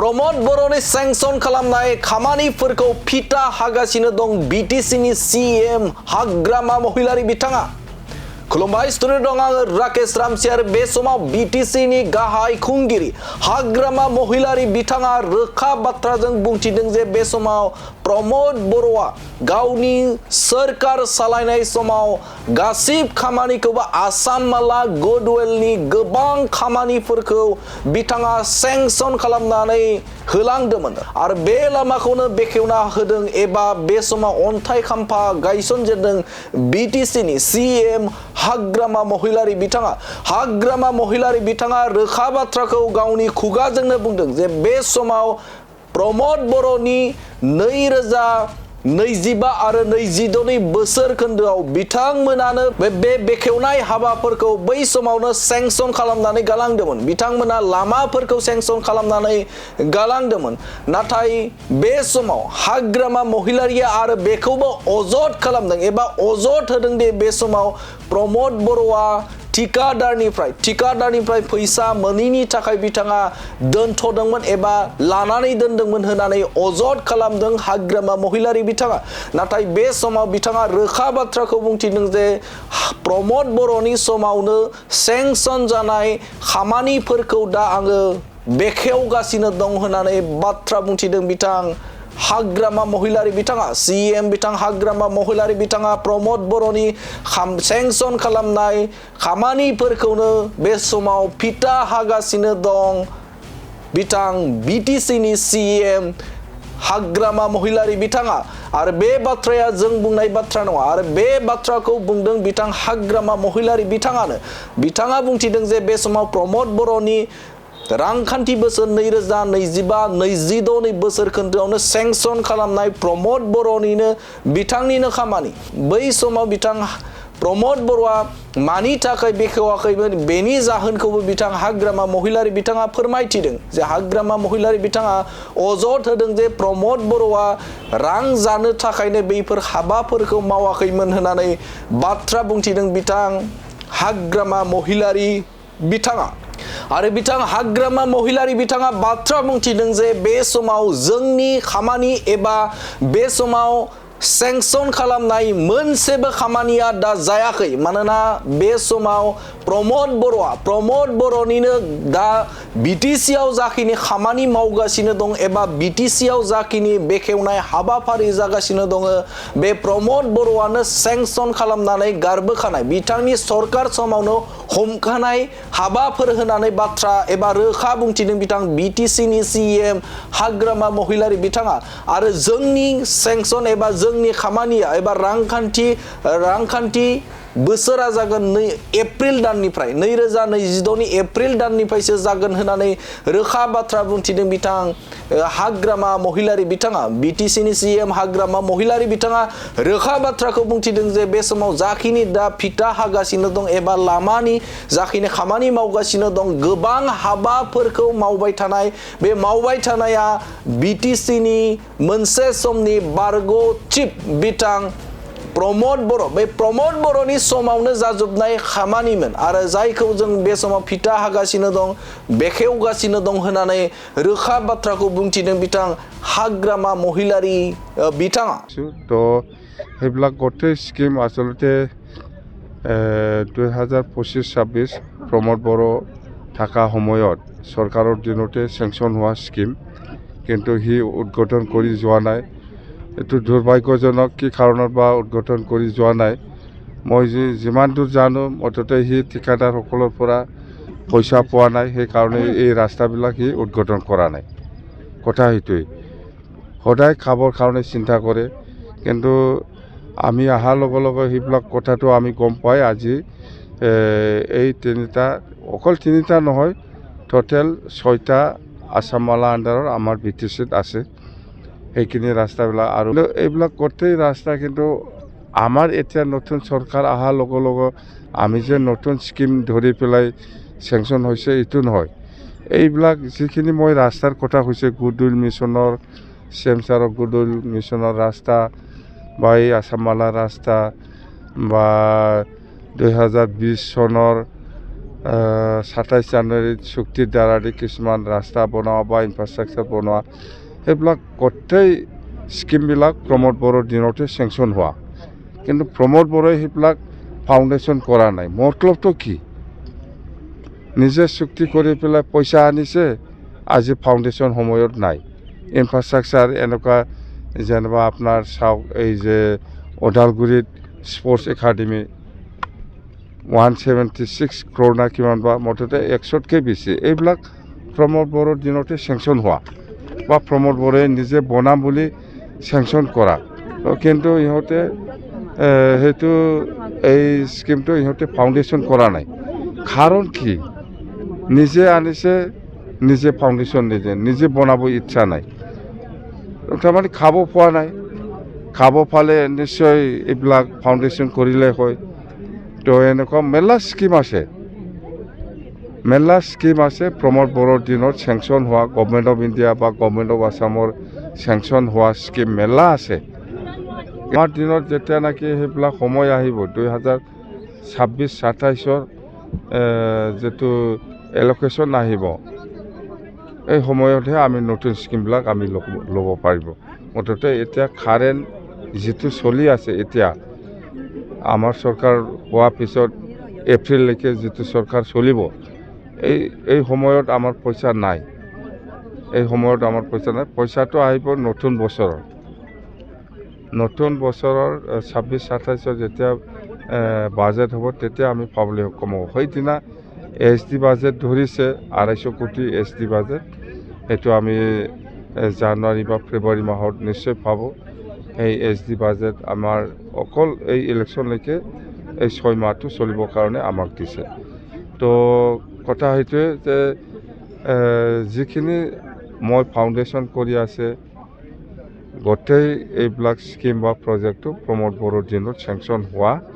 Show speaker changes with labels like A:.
A: प्रमोद बर'नि सेंक्शन खालामनाय खामानिफोरखौ फिथा हागासिनो दं बिटिसिनि सीएम हाग्रामा महिलारि बिथाङा। खुलुमबाय स्टुडिअ दं आङो राकेश रामसियार। बे समाव बिटिसिनि गाहाय खुंगिरि हाग्रामा महिलारि बिथाङा रोखा बाथ्राजों बुंथिदों जे बे समाव प्रमोद बर'आ गावनि सोरखार सालायनाय समाव गासिब खामानिखौबो आसाम माला गुडविलनि गोबां खामानिफोरखौ बिथाङा सेंक्शन खालामनानै होलांदोंमोन आरो बे लामाखौनो बेखेवना होदों एबा बे समाव अन्थाइ खाम्फा गायसनजेनदों बिटिसिनि सीएम हाग्रामा महिलारि बिथाङा। हाग्रामा महिलारि बिथाङा रोखा बाथ्राखौ गावनि खुगाजोंनो बुंदों जे बे समाव प्रमोद बर'नि 2025 आरो 26 बोसोर खोन्दोआव बिथांमोनानो बे बेखेवनाय हाबाफोरखौ बै समावनो सेंक्शन खालामनानै गालांदोंमोन। बिथांमोना लामाफोरखौ सेंक्शन खालामनानै गालांदोंमोन। नाथाय बे समाव हाग्रामा महिलारिया आरो बेखौबो अजद खालामदों एबा अजद होदों दि बे समाव प्रमोद बर'आ ठिकादारनिफ्राय फैसा मोनैनि थाखाय बिथाङा दोनथ'दोंमोन एबा लानानै दोनदोंमोन होननानै अजद खालामदों हाग्रामा महिलारि बिथाङा। नाथाय बे समाव बिथाङा रोखा बाथ्राखौ बुंथिदों जे प्रमोद बर'नि समावनो सेंक्शन जानाय खामानिफोरखौ दा आङो बेखेवगासिनो दं होननानै बाथ्रा बुंथिदों बिथां हाग्रामा महिलारि बिथाङा। सीएम बिथां हाग्रामा महिलारि बिथाङा प्रमोद बर'नि सेंक्शन खालामनाय खामानिफोरखौनो बे समाव फिथा हागासिनो दं बिथां बिटिसिनि सीएम हाग्रामा महिलारि बिथाङा। आरो बे बाथ्राया जों बुंनाय बाथ्रा नङा आरो बे बाथ्राखौ बुंदों बिथां हाग्रामा महिलारि बिथाङानो। बिथाङा बुंथिदों जे बे समाव प्रमोद बर'नि रांखान्थि बोसोर 2025-26 बोसोर खोन्दोआवनो सेंक्शन खालामनाय प्रमोद बर'निनो बिथांनिनो खामानि। बै समाव बिथां प्रमोद बर'आ मानि थाखाय बेखेवाखैमोन बेनि जाहोनखौबो बिथां हाग्रामा महिलारि बिथाङा फोरमायथिदों जे हाग्रामा महिलारि बिथाङा अजद होदों जे प्रमोद बर'आ रां जानो थाखायनो बैफोर हाबाफोरखौ मावाखैमोन होननानै बाथ्रा बुंथिदों बिथां हाग्रामा महिलारि बिथाङा। आरो बिथां हाग्रामा महिलारि बिथाङा बाथ्रा बुंथिदों जे बे समाव जोंनि खामानि एबा बे समाव सेंक्शन खालामनाय मोनसेबो खामानिया दा जायाखै। मानोना बे समाव प्रमोद बर'निनो दा बिटिसिआव जाखिनि खामानि मावगासिनो दं एबा बिटिसिआव जाखिनि बेखेवनाय हाबाफारि जागासिनो दङ बे प्रमोद बर'आनो सेंक्शन खालामनानै गारबोखानाय बिथांनि सरकार समावनो हमखानाय हाबाफोर होनानै बाथ्रा एबा रोखा बुंथिदों बिथां बिटिसिनि सीएम हाग्रामा महिलारि बिथाङा। आरो जोंनि सेंक्शन एबा जोंनि खामानिया एबा रांखान्थि बोसोरा जागोन एप्रिल दाननिफ्राय 2026 एप्रिल दाननिफ्रायसो जागोन होननानै रोखा बाथ्रा बुंथिदों बिथां हाग्रामा महिलारि बिथाङा। बिटिसिनि सीएम हाग्रामा महिलारि बिथाङा रोखा बाथ्राखौ बुंथिदों जे बे समाव जाखिनि दा फिथा हागासिनो दं एबा लामानि जाखिनि खामानि मावगासिनो दं गोबां हाबाफोरखौ मावबाय थानाय बे मावबाय थानाया बिटिसिनि मोनसे समनि बारग' चिफ बिथां प्रमोद बर' बे प्रमोद बर'नि समावनो जाजोबनाय खामानिमोन आरो जायखौ जों बे समाव फिथा हागासिनो दं बेखेवगासिनो दं होननानै रोखा बाथ्राखौ बुंथिदों बिथां हाग्रामा महिलारि बिथाङा।
B: तो সেইবিলাক গোটেই স্কিম আসলতে 2025-26 प्रमोद बर' থাকা সময়ত চৰকাৰৰ দিনতে সেংচন হোৱা স্কিম কিন্তু সি উদ্ঘাটন কৰি যোৱা নাই। এইটো দুৰ্ভাগ্যজনক কি কাৰণত বা উদ্ঘাটন কৰি যোৱা নাই। মই যিমান দূৰ জানো মুঠতে সি ঠিকাদাৰসকলৰ পৰা পইচা পোৱা নাই সেইকাৰণে এই ৰাস্তাবিলাক সি উদ্ঘাটন কৰা নাই। কথা সেইটোৱেই সদায় খাবৰ কাৰণে চিন্তা কৰে কিন্তু আমি অহাৰ লগে লগে সেইবিলাক কথাটো আমি গম পাই আজি এই অকল তিনিটা নহয় টোটেল 6টা আসামমালা আণ্ডাৰৰ আমাৰ বিটিচিত আছে সেইখিনি ৰাস্তাবিলাক। আৰু এইবিলাক গোটেই ৰাস্তা কিন্তু আমাৰ এতিয়া নতুন চৰকাৰ অহাৰ লগে লগে আমি যে নতুন স্কিম ধৰি পেলাই চেংচন হৈছে এইটো নহয়। এইবিলাক যিখিনি মই ৰাস্তাৰ কথা কৈছে গুডউইল মিছনৰ চেমচাৰৰ গুডউইল মিছনৰ ৰাস্তা বা এই আসামমালা ৰাস্তা বা 2020 চনৰ 27 জানুৱাৰীত চুক্তিৰ দ্বাৰা কিছুমান ৰাস্তা বনোৱা বা ইনফ্ৰাষ্ট্ৰাকচাৰ বনোৱা সেইবিলাক গোটেই স্কিমবিলাক প্ৰমোদ বড়োৰ দিনতে চেংচন হোৱা কিন্তু প্ৰমোদ বড়োই সেইবিলাক ফাউণ্ডেশ্যন কৰা নাই মতলবটো কি নিজে চুক্তি কৰি পেলাই পইচা আনিছে আজি ফাউণ্ডেশ্যন সময়ত নাই ইনফ্ৰাষ্ট্ৰাকচাৰ এনেকুৱা যেনিবা আপোনাৰ চাওক এই যে ওদালগুৰিত স্পৰ্টছ একাডেমি 176 crore না কিমান বা মুঠতে 100তকৈ বেছি এইবিলাক প্ৰমোদ বড়োৰ দিনতে চেংচন হোৱা বা প্ৰমোদ বড়োই নিজে বনাম বুলি চেংচন কৰা কিন্তু ইহঁতে সেইটো এই স্কিমটো ইহঁতে ফাউণ্ডেশ্যন কৰা নাই কাৰণ কি নিজে আনিছে নিজে ফাউণ্ডেশ্যন নিজে বনাব ইচ্ছা নাই তাৰমানে খাব পোৱা নাই খাব পালে নিশ্চয় এইবিলাক ফাউণ্ডেশ্যন কৰিলে হয় তো এনেকুৱা মেলা স্কিম আছে প্ৰমোদ বড়োৰ দিনত চেংচন হোৱা গভৰ্ণমেণ্ট অফ ইণ্ডিয়া বা গভৰ্ণমেণ্ট অফ আছামৰ চেংচন হোৱা স্কিম মেলা আছে আমাৰ দিনত যেতিয়া নেকি সেইবিলাক সময় আহিব 2026-27ৰ যিটো এল'কেশ্যন আহিব এই সময়তহে আমি নতুন স্কিমবিলাক আমি ল'ব পাৰিব মুঠতে এতিয়া কাৰেণ্ট যিটো চলি আছে এতিয়া আমাৰ চৰকাৰ হোৱাৰ পিছত এপ্ৰিললৈকে যিটো চৰকাৰ চলিব এই সময়ত আমাৰ পইচা নাই পইচাটো আহিব নতুন বছৰৰ 26-27 যেতিয়া বাজেট হ'ব তেতিয়া আমি পাবলৈ সক্ষম হ'ব সেইদিনা SD বাজেট ধৰিছে 250 কোটি SD বাজেট সেইটো আমি জানুৱাৰী বা ফেব্ৰুৱাৰী মাহত নিশ্চয় পাব এই SD বাজেট আমাৰ অকল এই ইলেকশ্যনলৈকে এই 6 মাহটো চলিবৰ কাৰণে আমাক দিছে তো কথা সেইটোৱে যে যিখিনি মই ফাউণ্ডেশ্যন কৰি আছে গোটেই এইবিলাক স্কিম বা প্ৰজেক্টটো প্ৰমোদ বড়োৰ দিনত চেংচন হোৱা